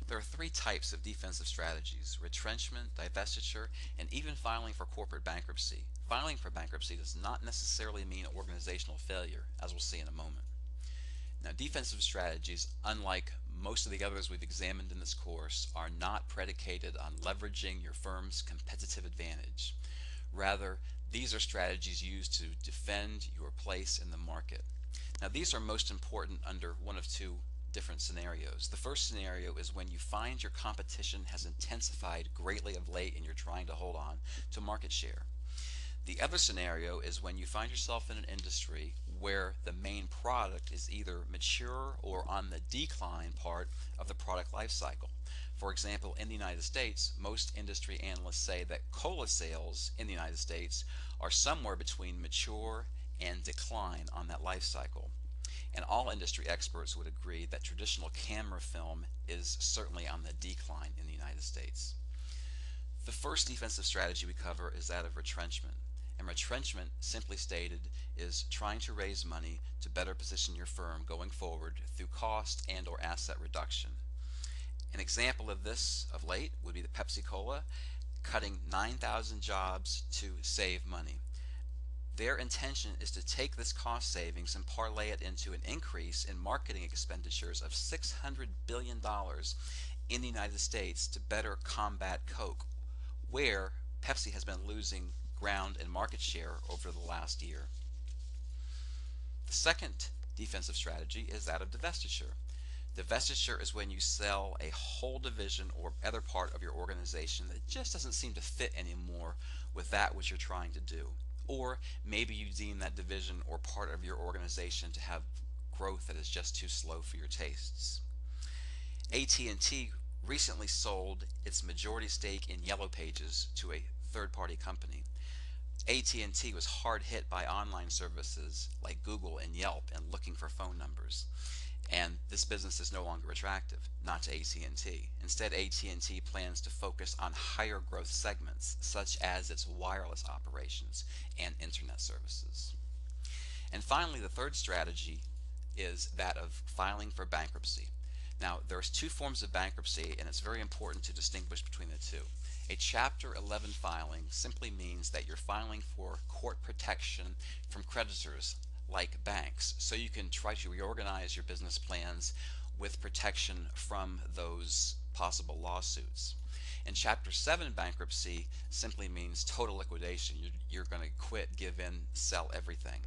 There are three types of defensive strategies: retrenchment, divestiture, and even filing for corporate bankruptcy. Filing for bankruptcy does not necessarily mean organizational failure, as we'll see in a moment. Now, defensive strategies, unlike most of the others we've examined in this course, are not predicated on leveraging your firm's competitive advantage. Rather, these are strategies used to defend your place in the market. Now, these are most important under one of two different scenarios. The first scenario is when you find your competition has intensified greatly of late and you're trying to hold on to market share. The other scenario is when you find yourself in an industry where the main product is either mature or on the decline part of the product life cycle. For example, in the United States, most industry analysts say that cola sales in the United States are somewhere between mature and decline on that life cycle. And all industry experts would agree that traditional camera film is certainly on the decline in the United States. The first defensive strategy we cover is that of retrenchment. And retrenchment, simply stated, is trying to raise money to better position your firm going forward through cost and or asset reduction. An example of this of late would be the Pepsi-Cola cutting 9,000 jobs to save money. Their intention is to take this cost savings and parlay it into an increase in marketing expenditures of $600 billion in the United States to better combat Coke, where Pepsi has been losing ground and market share over the last year. The second defensive strategy is that of divestiture. Divestiture is when you sell a whole division or other part of your organization that just doesn't seem to fit anymore with that which you're trying to do. Or maybe you deem that division or part of your organization to have growth that is just too slow for your tastes. AT&T recently sold its majority stake in Yellow Pages to a third-party company. AT&T was hard hit by online services like Google and Yelp and looking for phone numbers. And this business is no longer attractive, not to AT&T. Instead, AT&T plans to focus on higher growth segments, such as its wireless operations and internet services. And finally, the third strategy is that of filing for bankruptcy. Now, there's two forms of bankruptcy, and it's very important to distinguish between the two. A Chapter 11 filing simply means that you're filing for court protection from creditors like banks, so you can try to reorganize your business plans with protection from those possible lawsuits. And Chapter 7 bankruptcy simply means total liquidation. You're going to quit, give in, sell everything.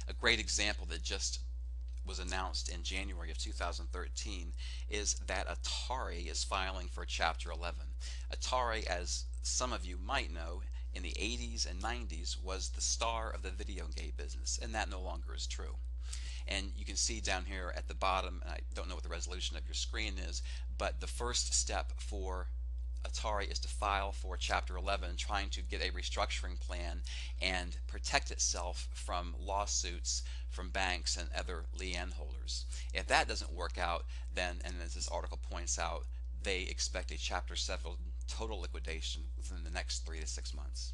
A great example that just was announced in January of 2013 is that Atari is filing for Chapter 11. Atari, as some of you might know, in the 80s and 90s was the star of the video game business, and that no longer is true. And you can see down here at the bottom, and I don't know what the resolution of your screen is, but the first step for Atari is to file for Chapter 11, trying to get a restructuring plan and protect itself from lawsuits from banks and other lien holders. If that doesn't work out, then, and as this article points out, they expect a Chapter 7 total liquidation within the next 3 to 6 months.